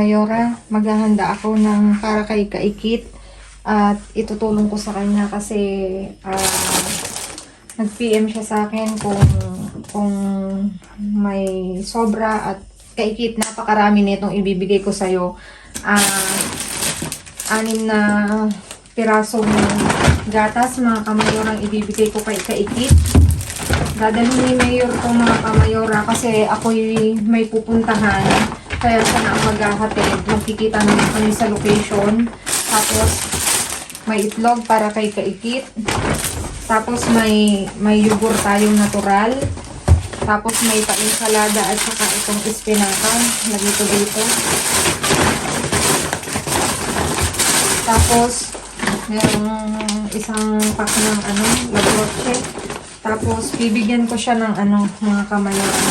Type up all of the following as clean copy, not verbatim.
kamayora, maghahanda ako ng para kay Kaikit at itutulong ko sa kanya kasi nag-PM siya sa akin kung may sobra at Kaikit, napakarami nitong ibibigay ko sa'yo. 6 na pirasong gatas, mga kamayorang ibibigay ko kay Kaikit. Dadalhin ni Mayor itong mga kamayora kasi ako'y may pupuntahan. Kaya sana ang maghahatid. Magkikita naman kami sa location. Tapos, may itlog para kay Kaikit. Tapos, may yogurt tayong natural. Tapos, may pa-ensalada at saka itong espinaka. Lagay ko dito. Tapos, merong isang pack ng lagroche. Tapos, bibigyan ko siya ng mga kamayora.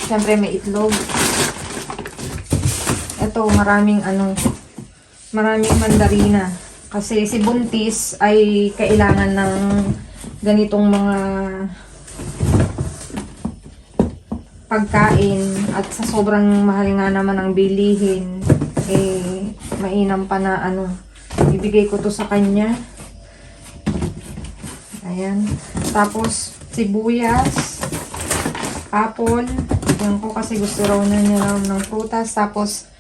Siyempre, may itlog. Ito, maraming mandarina. Kasi si Buntis ay kailangan ng ganitong mga pagkain. At sa sobrang mahal nga naman ang bilihin, mainam pa na ibigay ko to sa kanya. Ayan. Tapos, sibuyas, apple, yan ko kasi gusto raw na niya ng prutas. Tapos,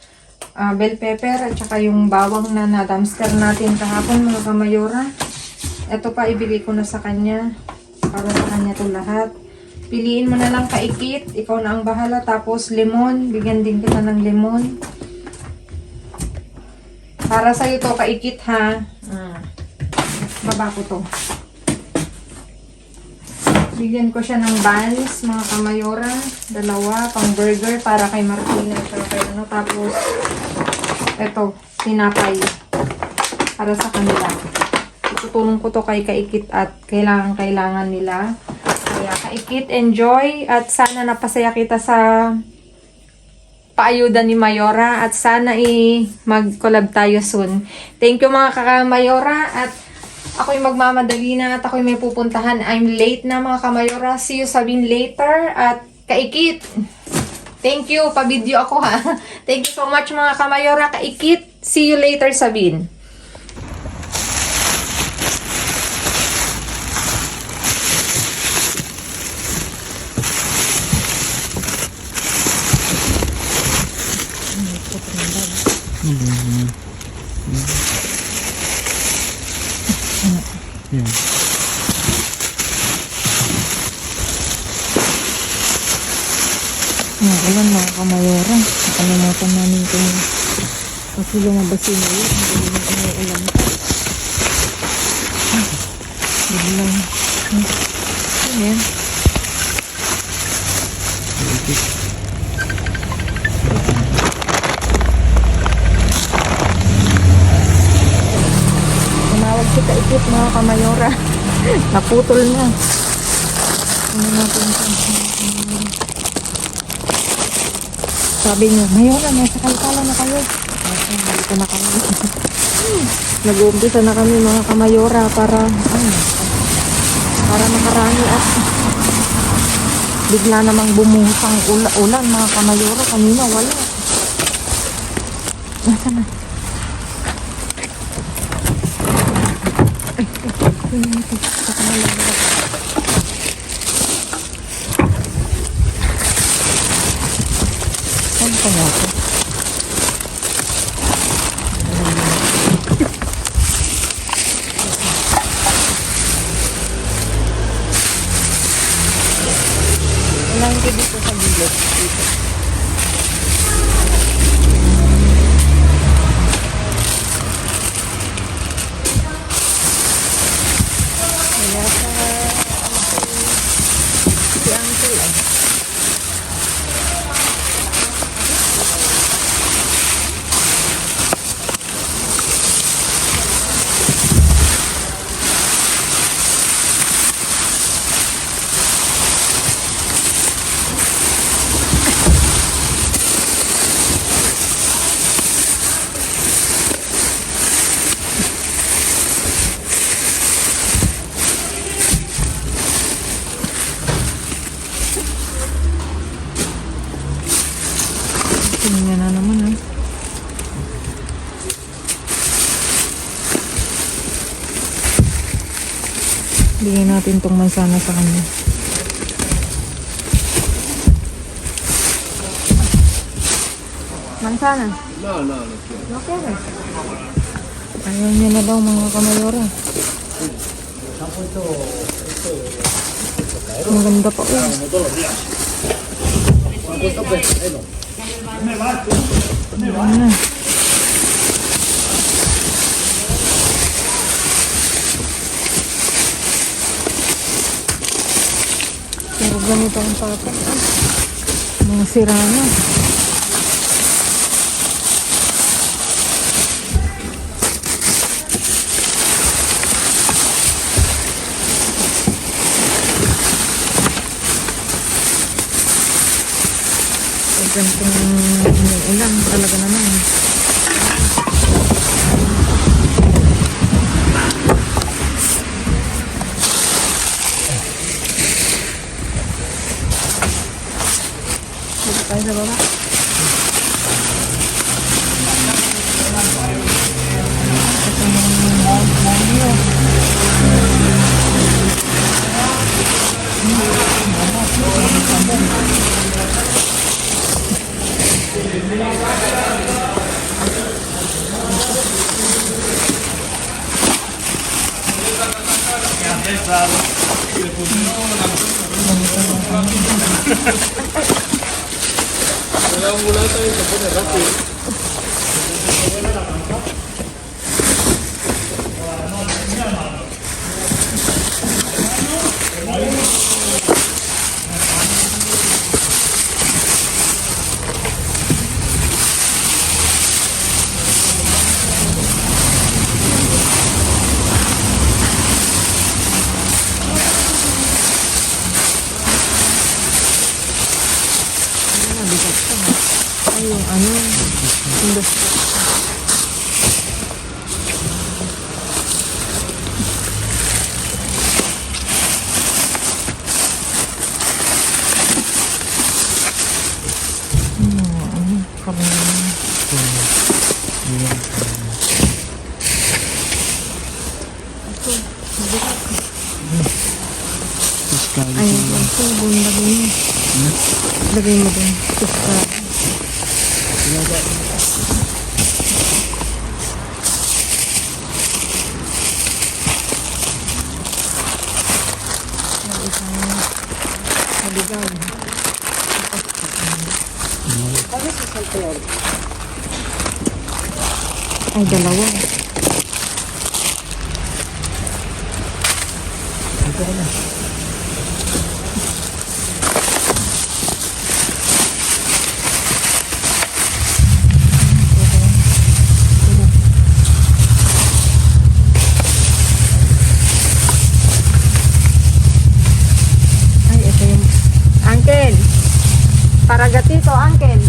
bell pepper at saka yung bawang na na-dumpster natin kahapon, mga kamayora. Ito pa, ibigay ko na sa kanya. Para sa kanya to lahat. Piliin mo na lang Kaikit. Ikaw na ang bahala. Tapos, lemon. Bigyan din kita ng lemon. Para sa'yo to, Kaikit, ha? Baba ko to. Bigyan ko siya ng buns, mga kamayora. 2, pang burger para kay Martina. Tapos, eto, tinapay. Para sa kanila. Itutulong ko to kay Kaikit at kailangan nila. Kaya Kaikit, enjoy. At sana napasaya kita sa paayuda ni Mayora. At sana mag-collab tayo soon. Thank you, mga kamayora. At ako'y magmamadali na at ako'y may pupuntahan. I'm late na, mga kamayora. See you Sabin later. At Kaikit, thank you. Pa-video ako, ha. Thank you so much, mga kamayora. Kaikit, see you later, Sabin. Yan. Ayan, mga kamayora. Nakalimutan namin kung kasi lumabas yun yun. Hindi namin ulam. Biglang. Ayan. Tumawag si Kaikit, mga kamayora. Naputol na. Ano natin ito? Sabi niyo, Mayora, nasa kalkala na kayo. Dito na kami. Nag-uumpisa na kami, mga kamayora, para makarami at bigla namang bumuhos ang ulan, mga kamayora. Kanina, wala. Nasaan na? Saan pa nga ito? Walang ko dito sa gilid. Dito. Ilagay natin tong mansana sa kanya. Mansana? No. No quieres? Ayaw niya na daw mga kamayora. Maganda pa oh. Ayan na. Pero ganito ang papa. Mga sira na. Ganitong ulan talaga naman. Dito tayo sa baba. Mula tayo sa puna rapi. Ay, yung ano, industry. Ayun, ang tubo, lagay mo dun. Ay, dalawa. Ito ko na. Ay, ito yung... Uncle! Para gatito, Uncle.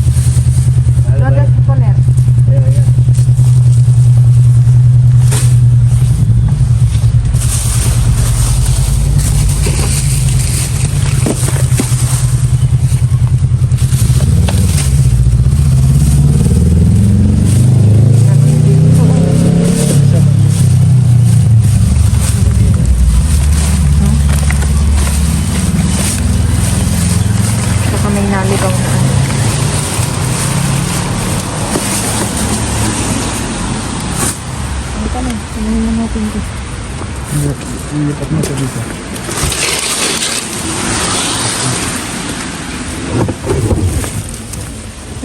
¿Dónde se poner? Ayan. Saka may naligaw na ano. Ito na, sinahin na natin ito. Ilipat mo sa dito.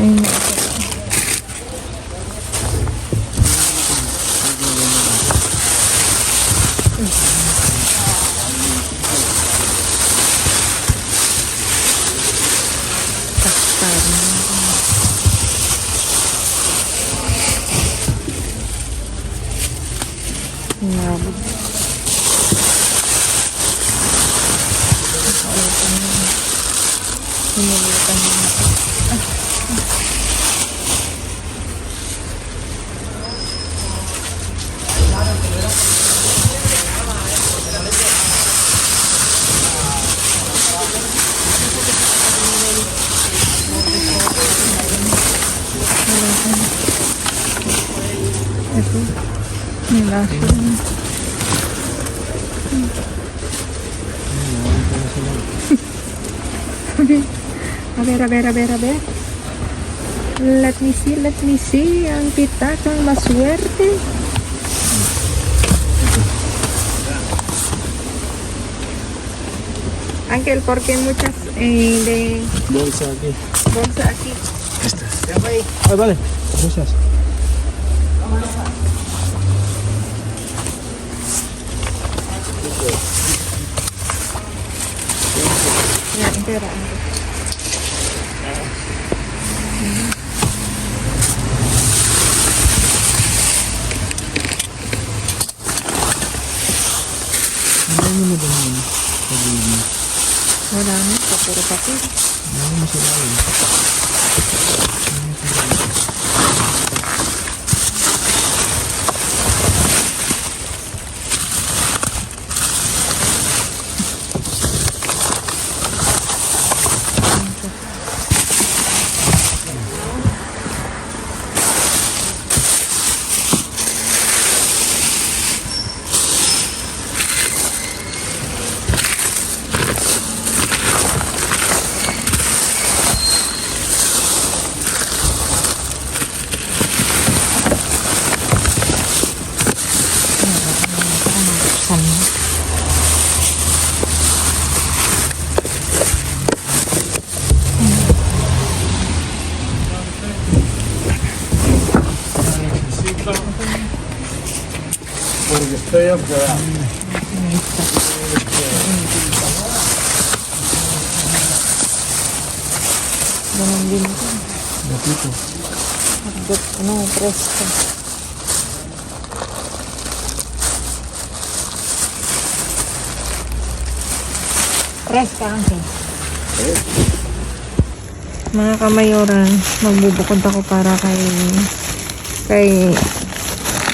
Ayun na. Nabog. Hinulutan mo na. Ito. May laso. A ver. Let me see. Ang pitakang maswerte. Uncle, ¿por qué muchas de Bolsa aquí. bolsa aquí? Estas. Ay, vale. Bolsas. Yan, pera. Ano mo ba yun? Sabihin mo. Wala na, puro papel. Ano mo sa lalim? Porque estoy operado. Ganun din ito. Gatito. Presko. Presko, Uncle. Mga kamayoran, magbubukod ako para kay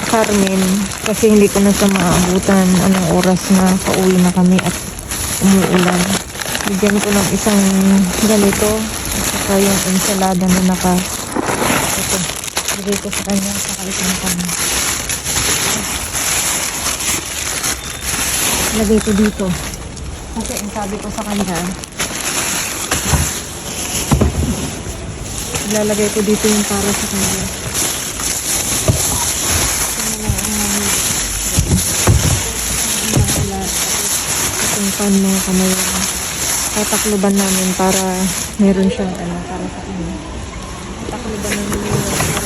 Carmen kasi hindi ko na siya maabutan anong oras na pauwi na kami at umuulan. Bigyan ko ng isang ganito at saka yung ensalada na ito, bigay ko sa kanya saka isang pan. Lagay ko dito kasi ang sabi ko sa kanya ilalagay ko dito yung para sa kanya. Itong pan mga kamayan. Tatakluban namin para meron siyang para sa kanya. Tatakluban namin yun para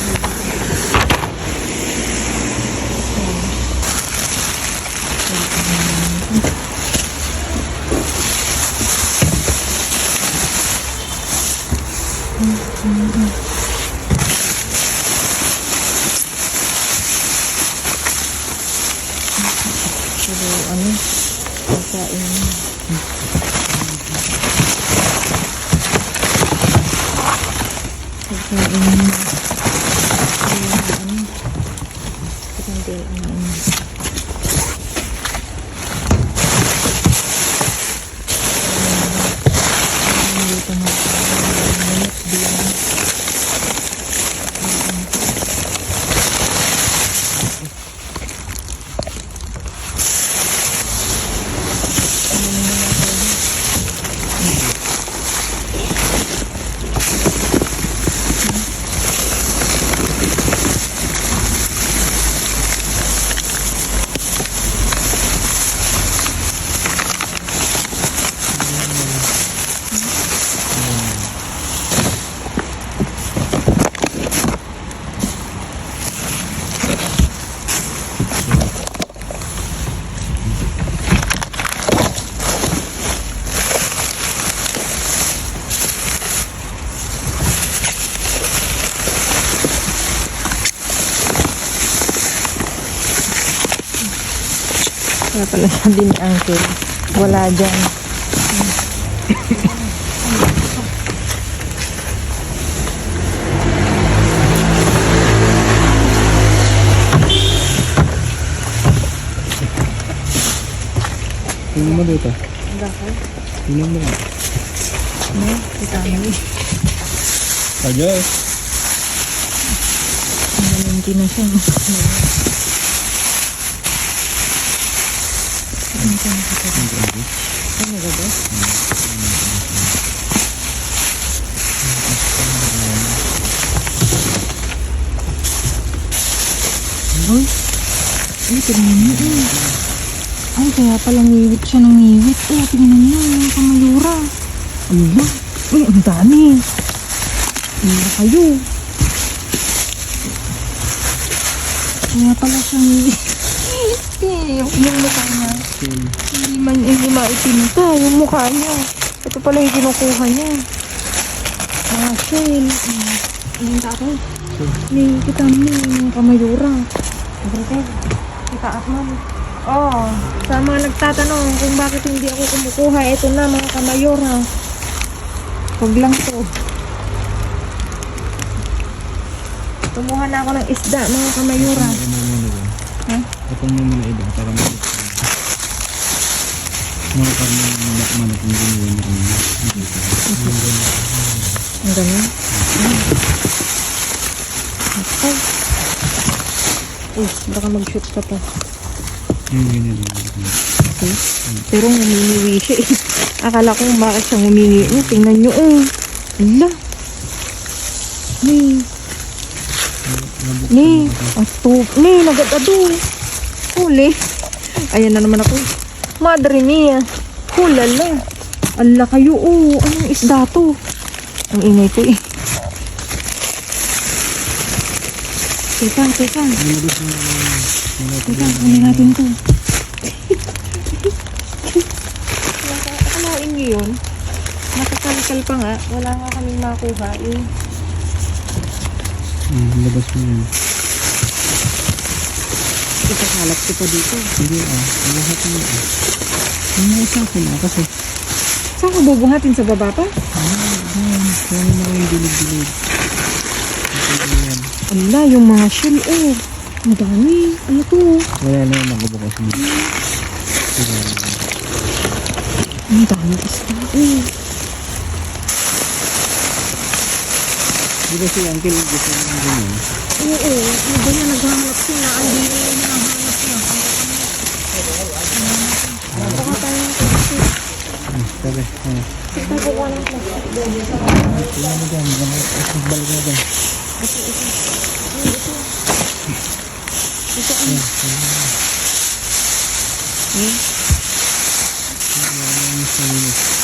pagkain. Kaya pala sabi ni Uncle, wala dyan. Tingnan mo dito. Bakit? Tingnan mo. Ano? Kita mo eh. Ayos. Hindi na siya. Ano ba ba? Ay, ay, tingnan niyo eh. Ay, kaya palang ngiwit siya ng ngiwit. Eh, tingnan niyo, mga kamayura. Ala, ay, ang dami. Mura kayo. Kaya pala siya ngiwit. Eh, yung mukha niya. Hindi maipinta yung mukha niya. Ito pala yung kinukuha niya. Mga shell. Ayun ako. May kita mo yung kamayura. Kita at mo. Oh, sa mga nagtatanong kung bakit hindi ako kumukuha, ito na mga kamayura. Huwag lang to. Kumuha na ako ng isda, mga kamayura. Ha? Ito mo muna ito. Para maliit. Mga karne manok yung ginawa niya kanina. Ang ganun. Okay. Uy, baka mag-shoot ka pa. Yung ganyan. Okay. Pero huminiwi siya eh. Akala ko bakit siya humingi. Tingnan nyo oh. Hala. Ni, nagatado. Huli. Ayan na naman ako. Madre mia. Hulala. Ala kayo oh. Anong isda to? Ang ingay ko eh. Teka. Teka, kunin natin to. Akalain nyo yun. Nakakalikal pa nga. Wala nga kaming makuha eh. Labas mo yun. Ikakalap ko pa dito. Hindi lahat mo yun. Hindi sa akin kasi. Saan ka bubuhatin sa baba pa? Kaya mo yung dilig-dilig. Ala, yung mga shell oh. Ang dami. Ano to? Wala na yung magbubukas mo. Ang dami isda oh. Di ba si Uncle gusto mo ng ganyan? Oo. Ano ba niya naghahanap siya? Hindi niya hinahanap niya. Baka tayo ng plastic. Sabi. Kita ko ko ng plastic. Tingnan mo dyan. Balik mo dyan. Ito.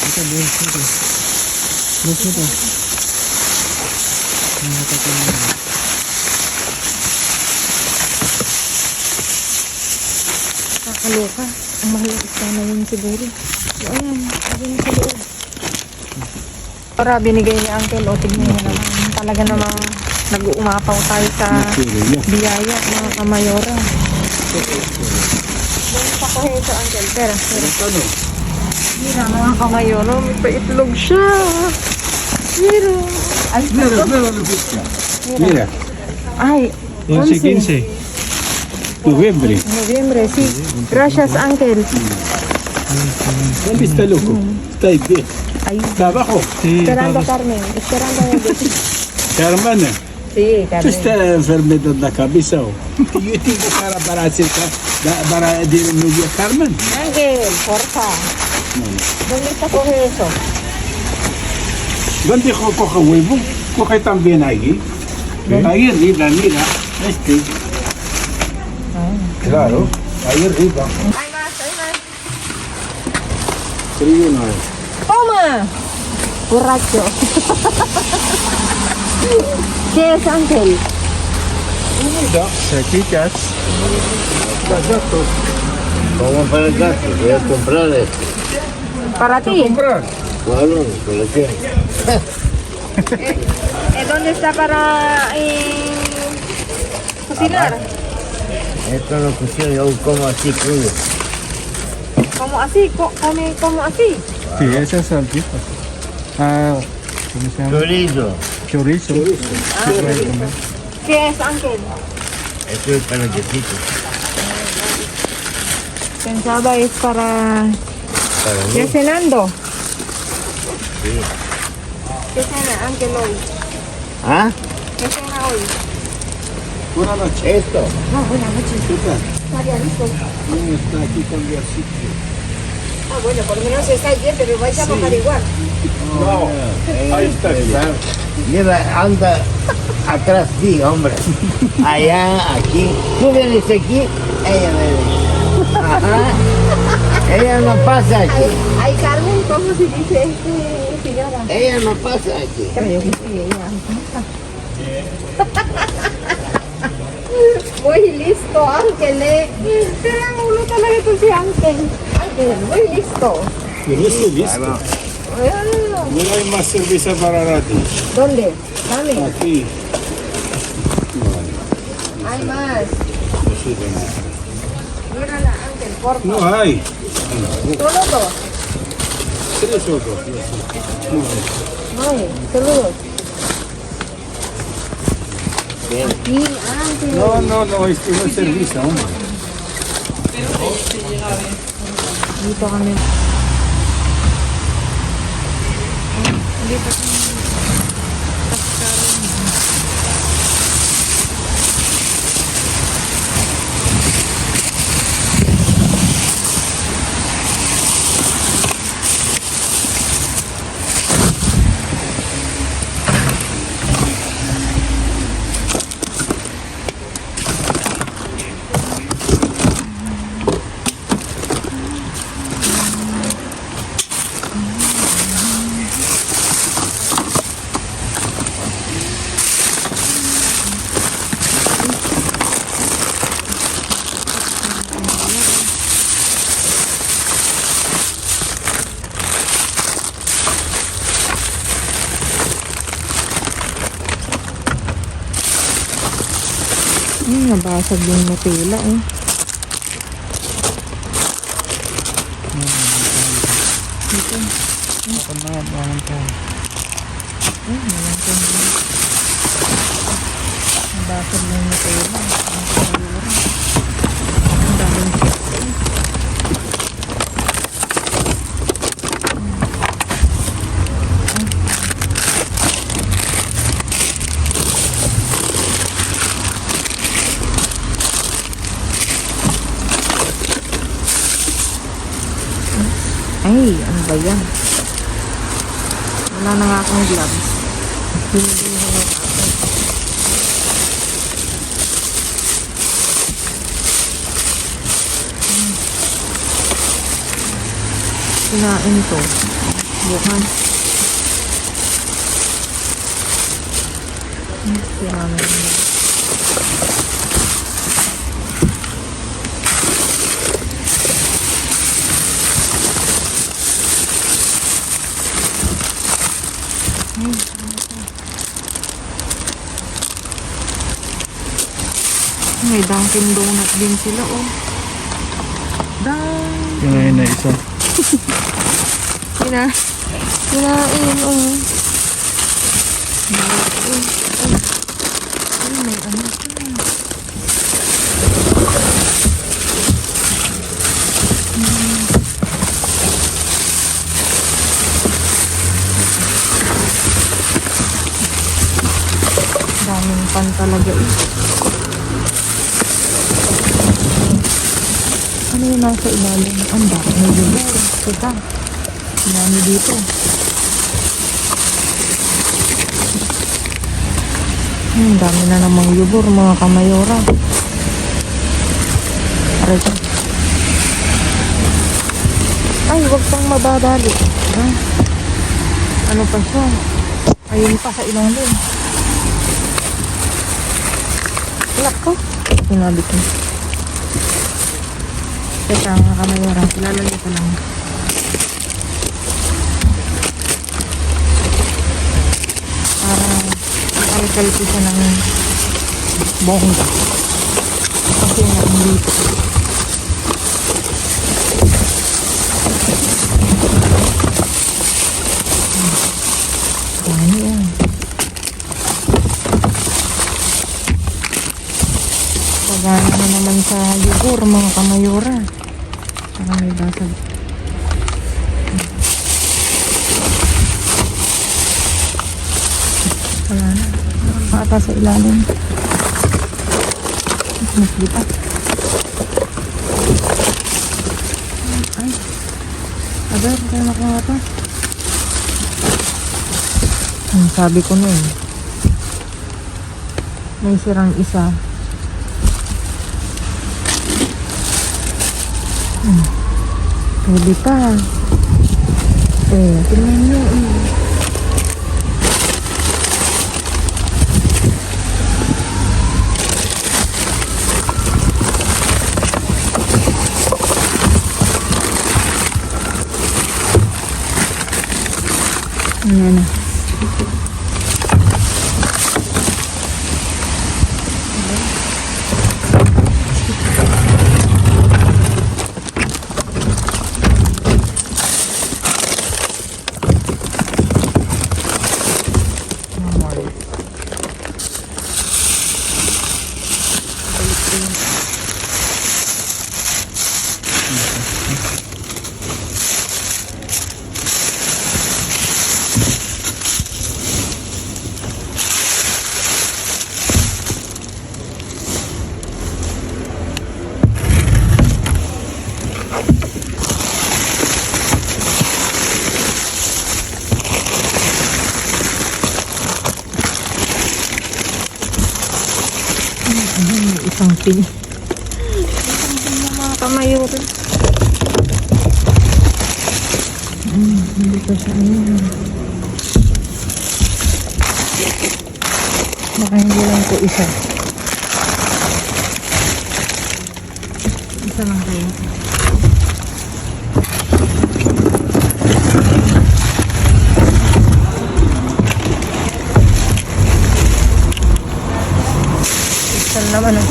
Ito, buhos mo to. Buhos mo to. Kakaloka. Ang mahal ng isda na yun siguro. So, ayan. Sabi na sa loob. Para binigay ni Uncle. O, tignan mo naman. Talaga namang nag-uumapaw tayo sa biyaya, mga kamayora. Doon pa ko sa Uncle. Pera. Hindi na mga kamayora. May paitlog siya. Mira. Ay, Mira, ay, 11-15. Noviembre. Noviembre, sí. Gracias, Uncle. ¿Dónde está el loco? Está ahí, bien. Ay, Está abajo. esperando Carmen. Esperando a ella. Hermana, Sí, ¿tú Carmen. estás enfermedad de la cabeza o? Yo tengo cara para hacer, para decir novia Carmen. Ángel, porfa. ¿Dónde está coge eso? ¿Dónde coge huevo? Coge también ahí. Ahí arriba, mira. Este. Claro, ahí arriba. Ay, más, ay, más. Frío no es. ¡Toma! Borracho. ¿Qué es, Ángel? Salchichas. Gatos. Vamos para el gato, voy a comprar esto. Para ti. Comprar. Claro, colección. ¿Dónde está para cocinar? Esto lo cocino yo como así crudo. ¿Cómo así? ¿Cómo así? Sí, esas salchichas. ¿Cómo se llama? Chorizo. Chorizo. ¿Qué es, Ángel? Esto es para el gatito. Pensaba es para... Para ¿Ya mí. cenando? Sí. ¿Qué cena, Ángel, hoy? ¿Ah? ¿Qué cena hoy? Buenas noches. Esto. No, buenas noches. ¿Qué tal? Está ya listo. ¿Cómo está aquí cambiar sitio? Ah, bueno, por lo menos está bien, pero vais a bajar igual. No, ahí está bien. Mira, anda atrás de ti, hombre. Allá, aquí. Tú vienes aquí, ella viene. Ajá. Ella no pasa aquí. Ay, Carmen, ¿cómo se dice señora? Ella no pasa aquí. Creo que sí, ella. Muy listo, Ángel, eh. Pero ulo talaga ito si Ángel. Ángel, muy listo. Listo, listo. Ah, Mira, hay más cerveza para rato. ¿dónde? Dame. Aquí. Hay más. No sirve nada. Mírala, Ángel, por No favor. hay. Solo dos. Tres otros. No hay. Ay, solo dos. Aquí, Ángel. No, esto no es cerveza, hombre. Dito kami. Nabasag yung Nutella, eh. Ako na, walang ka. Nabasag yung Nutella. Ang daming chips, eh. Ay, ano ba yan? Wala na nga akong gloves. Binibili ko na ako. Kinain to. Bukan. Kinain to. May Dunkin Donut din sila, oh. Kinain na isa. Kinain, oh. Ay, may ano pa. Daming pan talaga, eh. Ano yung nasa ilalim? Ang dami ng yubur. Teka. Ang dami dito. Ang dami na namang yubur, mga kamayora. Aray ko. Ay, huwag pang mabadali. Ha? Ano pa siya? Ayun pa sa ilalim. Wala ko. Sinabi ko. Teka, mga kamayora. Ilalagay ko lang. Para makalkal ko siya ng bongga. Kasi nga dito. Ano yan? Pagana na naman sa yugor, mga kamayora. Parang may basag. Wala na. Nakakata sa ilalim. Mas lipat. Ay. Agar, kaya nakuha ito. Ang sabi ko na eh. May sirang isa. Pwede pa. Tingnan nyo eh. Ayan na. Isang pin. Isang pin ng mga kamayurin. Hindi ko siya ano. Baka hindi lang po isa. Isa lang kayo. Isa naman ah.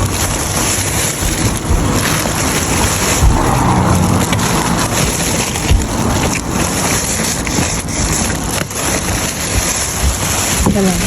Isa lang.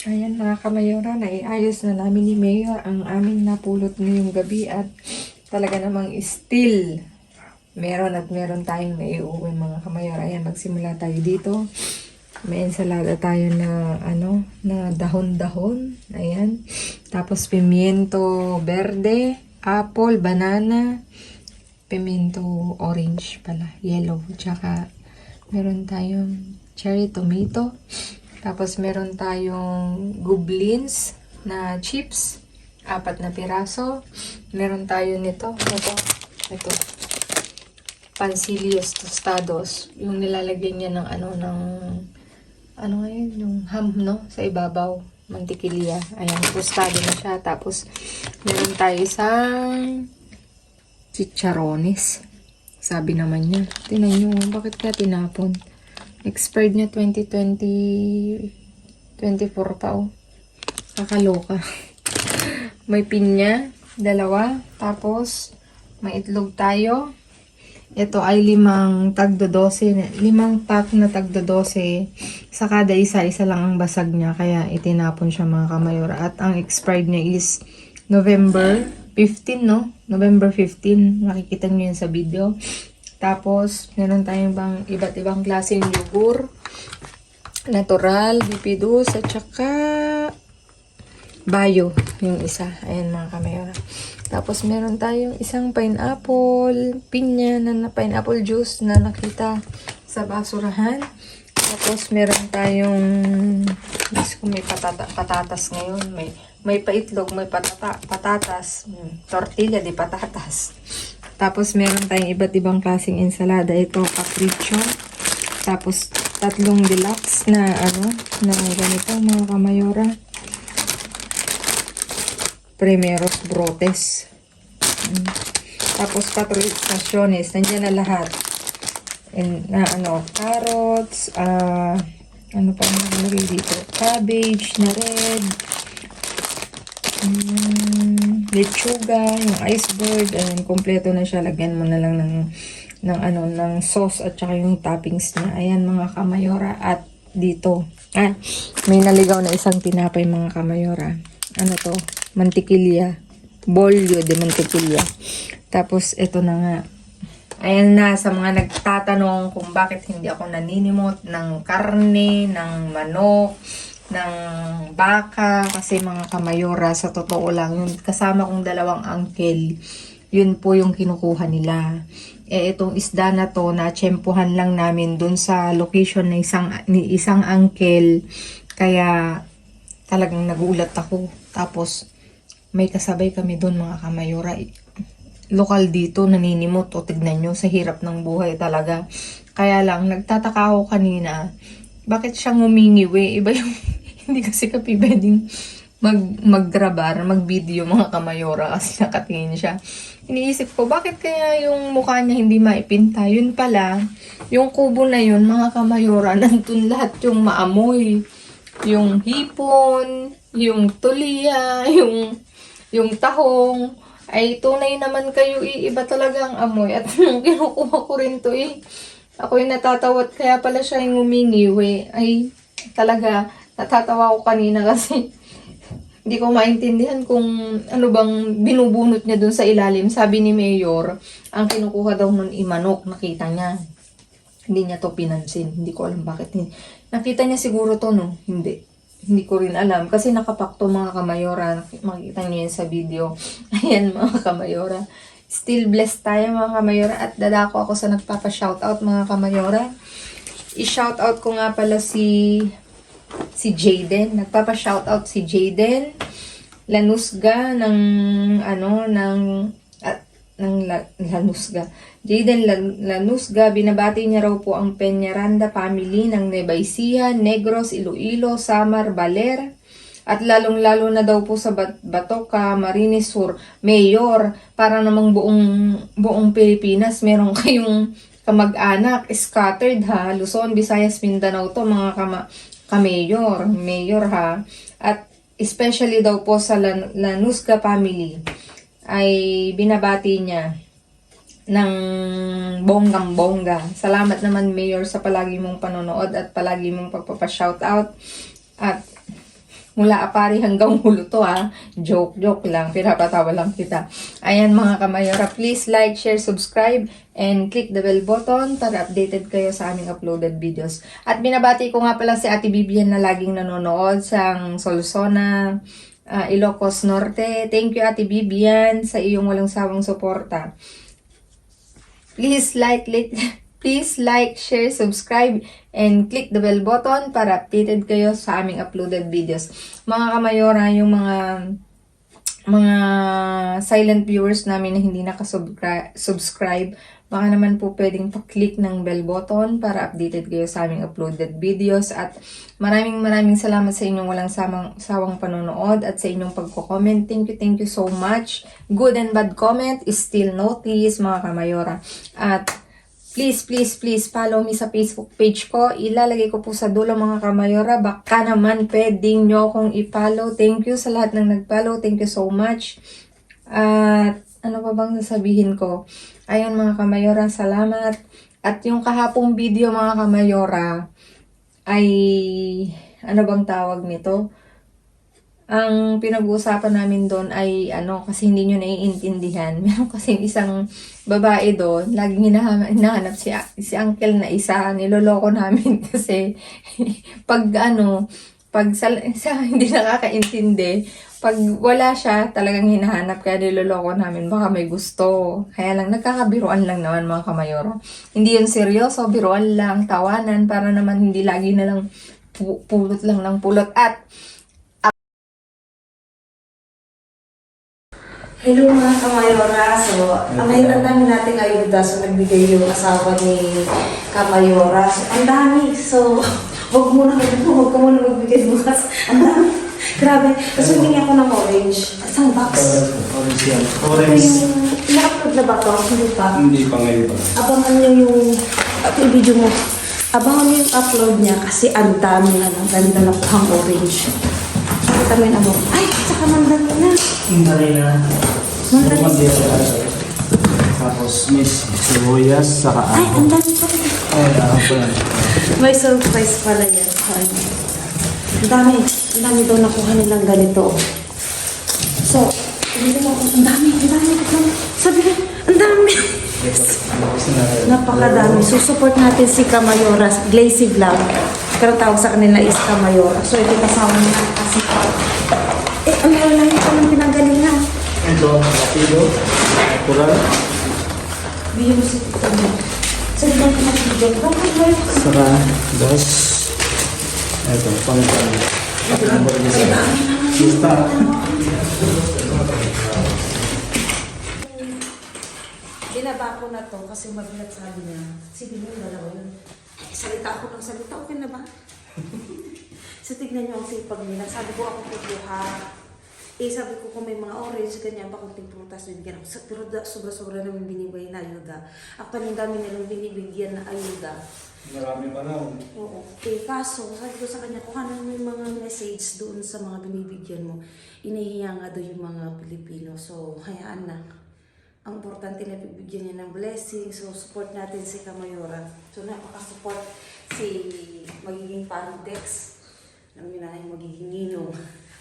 Ayan mga kamayora, naiayos na namin ni Mayor ang aming napulot ngayong gabi at talaga namang still meron tayong naiuwi mga kamayora. Ayan, magsimula tayo dito. May ensalada tayo na na dahon-dahon. Ayan. Tapos pimiento verde, apple, banana, pimiento orange pala, yellow. Tsaka meron tayong cherry tomato. Tapos meron tayong goblins na chips, 4 na piraso. Meron tayo nito. Pancillos tostados. Yung nilalagyan niya ng yung ham, no? Sa ibabaw. Mantikilya. Ayan, tostado na siya. Tapos, meron tayo isang chicharones. Sabi naman niya. Tingnan nyo, bakit kaya tinapon? Expired niya 2024 pa, oh. Kakaloka. May pinya, 2. Tapos, may itlog tayo. Ito ay 5 tagdo-12. 5 pack na tagdo-12. Sa kada isa lang ang basag niya. Kaya itinapon siya mga kamayora. At ang expired niya is November 15, no? November 15. Nakikita niyo yan sa video. Tapos, meron tayong iba't ibang klaseng yogurt. Natural, bipidus, at saka Bayo, yung isa. Ayan mga kamayora. Tapos, meron tayong isang pineapple, pinya na pineapple juice na nakita sa basurahan. Tapos, meron tayong, kung may patatas ngayon. May paitlog, may patatas. Tortilla de patatas. Tapos, meron tayong iba't ibang klaseng ensalada. Ito, capriccio. Tapos, 3 deluxe na na ganito mga kamayora. Primeros brotes. Tapos, 4 estaciones. Nandiyan na lahat. Carrots, ano pa yung nakalagay dito? Cabbage na red. Lechuga, yung iceberg, kompleto na siya. Lagyan mo na lang ng sauce at saka yung toppings niya. Ayan mga kamayora. At dito, may naligaw na isang tinapay mga kamayora. Ano to? Mantikilya. Bolyo de mantikilya. Tapos, ito na nga. Ayan na, sa mga nagtatanong kung bakit hindi ako naninimot ng karne, ng manok, ng baka, kasi mga kamayora, sa totoo lang, yung kasama kong 2 uncle, yun po yung kinukuha nila. Itong isda na to, na-tsempuhan lang namin dun sa location ng isang uncle, kaya talagang nagulat ako. Tapos, may kasabay kami dun mga kamayora. Lokal dito, naninimot. O tignan nyo, sa hirap ng buhay talaga. Kaya lang, nagtataka ako kanina, bakit siya ngumingiwi? Iba yung, hindi kasi kapi pwedeng mag-grabar, mag-video mga kamayora kasi nakatingin siya. Iniisip ko, bakit kaya yung mukha niya hindi maipinta? Yun pala, yung kubo na yun, mga kamayora, nandun lahat yung maamoy. Yung hipon, yung tuliya, yung tahong, ay tunay naman kayo, iba talaga ang amoy. At nung kinukuha ko rin to ako'y natatawat, kaya pala siya yung umingiwi. Ay talaga, natatawa ko kanina kasi hindi ko maintindihan kung ano bang binubunot niya dun sa ilalim. Sabi ni Mayor, ang kinukuha daw nun manok, nakita niya. Hindi niya to pinansin. Hindi ko alam bakit. Nakita niya siguro to, no? Hindi ko rin alam. Kasi nakapakto mga kamayora. Makikita niyo yan sa video. Ayan mga kamayora. Still blessed tayo mga kamayora. At dadako ako sa nagpapa-shoutout mga kamayora. I-shoutout ko nga pala si Jayden. Nagpapa-shoutout si Jayden Lanusga ng Lanusga. Jayden Lanusga, binabati niya raw po ang Peñaranda family ng Nueva Ecija, Negros, Iloilo, Samar, Baler, at lalong-lalo na daw po sa Batoca, Camarines Sur. Mayor, para namang buong Pilipinas, meron kayong kamag-anak, scattered ha, Luzon, Visayas, Mindanao to mga mayor ha. At especially daw po sa Lanusga family, ay binabati niya ng bonggang-bongga. Salamat naman Mayor sa palagi mong panonood at palagi mong pagpapa-shoutout. At mula apari hanggang hulo to ha. Joke lang. Pinapatawa lang kita. Ayan mga kamayora, please like, share, subscribe, and click the bell button para updated kayo sa aming uploaded videos. At binabati ko nga pala si Ate Bibian na laging nanonood sa Solsona, Ilocos Norte. Thank you Ate Bibian sa iyong walang sawang suporta. Please like, share, subscribe, and click the bell button para updated kayo sa aming uploaded videos. Mga kamayora, yung mga silent viewers namin na hindi nakasubscribe, baka naman po pwedeng pa-click ng bell button para updated kayo sa aming uploaded videos. At maraming salamat sa inyong walang sawang panonood at sa inyong pagko-comment. Thank you so much. Good and bad comment is still noticed mga kamayora. At please follow me sa Facebook page ko. Ilalagay ko po sa dulo mga kamayora. Baka naman pwedeng nyo akong i-follow. Thank you sa lahat ng nag-follow. Thank you so much. At ano pa bang sasabihin ko? Ayun mga kamayora, salamat. At yung kahapong video mga kamayora ay ano bang tawag nito? ang pinag-uusapan namin doon ay kasi hindi nyo naiintindihan. Meron kasi isang babae doon, laging hinahanap si uncle na isa, niloloko namin kasi pag hindi nakakaintindi, pag wala siya, talagang hinahanap, kaya niloloko namin, baka may gusto. Kaya lang, nagkakabiruan lang naman mga kamayoro. Hindi yun seryoso, biruan lang, tawanan, para naman hindi lagi na lang pulot lang ng pulot. At Hello mga Kamayora. So, ang mahirap namin nating ayuda. So, nagbigay yung asawa ni Kamayora. So, ang dami. So, huwag ka muna magbigay bukas. Ang dami. Grabe. Kasi hindi ako ng orange. Isang box. Orange yan. Ito Orange. yung, na-upload na ba ito? Hindi pa. Hindi pa ngayon pa. Abangan nyo yung, video mo. Abangan nyo yung upload niya kasi ang dami na ng ganda na kuhang orange. Pakita mo yung abo. Ay, tsaka mandalina. Hindi na. Mandalina. Tapos may sibuyas, saka Ay, ang dami pa rin. Ay, ako pa yan. May surprise pala yan. Ay, ang dami daw nakuha nilang ganito. So, hindi mo ako, ang dami. Sabi ko, ang dami. Napakadami. So, support natin si Kamayora, Glazy Vlog. Pero tawag sa kanila is Kamayora. So, ito kasama nila kasi ang lalaki pa ng pinagalingan. Ito, rapido, natural, Bigyan mo si Tito mo. Sa ibang pinag-video. saka dos. Ito, pangitang. Sista. Binaba ko na to kasi mabigat sabi niya. Sige mo, dalawa yun. Ay, salita ako ng salita. Okay na ba? So, tignan niyo ang sipag nila. Sabi ko ako kukuha. Sabi ko kung may mga orange, ganyan, pakunting prutas, bibigyan ako. Pero sobra-sobra naman binibigay na ayuda. Actually, ang dami nilang binibigyan na ayuda. Marami pa na. Oo. Kaso, sabi ko sa kanya, kung ano yung mga message doon sa mga binibigyan mo, inihiya nga doon yung mga Pilipino. So, hayaan na. Ang importante na bibigyan niya ng blessing. So, support natin si Kamayora. So, napaka-support si magiging Parindex. Alam niyo na yung magiging ninong.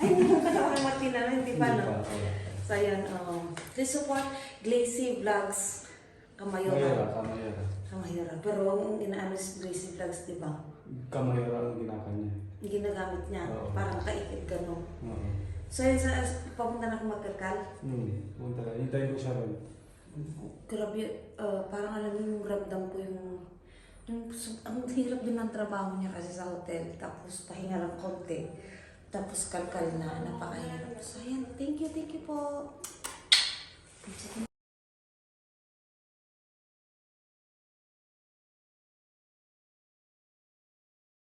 Ay, hindi mo ka na ako matinanong, hindi pa, no? So, ayan, please support Glazy Vlogs, Kamayora. Kamayora. Pero ang inaano si Glazy Vlogs, di ba? Kamayora ang ginakanya. Yung ginagamit niya, Oo. parang kaikit gano'n. Oo. So, yun, papunta na akong magkakal. Punta ka. Hintayin ko siya ron. Grabe, parang alam mo yung ramdam ko ang hirap din ng trabaho niya kasi sa hotel. Tapos pahinga lang konti. Tapos kalkal na, napakahirap. So, ayan, thank you po.